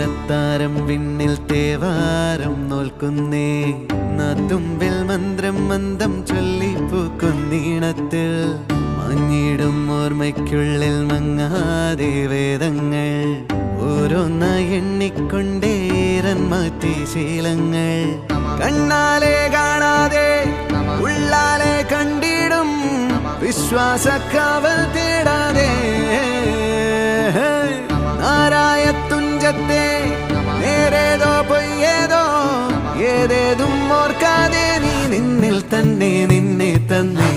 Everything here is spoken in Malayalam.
അത്താരം വിണ്ണിൽ തേവാരം നോൽക്കുന്നേ നാത്തുമ്പിൽ മന്ത്രം മന്ദം ചൊല്ലിപ്പൂക്കുന്നീണത്തിൽ മഞ്ഞിടും ഓർമ്മയ്ക്കുള്ളിൽ മങ്ങാതെ വേദങ്ങൾ ഓരോന്നായി എണ്ണിക്കൊണ്ടേരൻ മാറ്റി ശീലങ്ങൾ കണ്ണാലെ കാണാതെ ഉള്ളാലെ കണ്ടിടും വിശ്വാസക്കാവൽ തേടാതെ നാരായ തുഞ്ചത്തെ നേരേതോ പൊയ്യേതോ ഏതേതും ഓർക്കാതെ നീ നിന്നിൽ തന്നെ നിന്നെ തന്നെ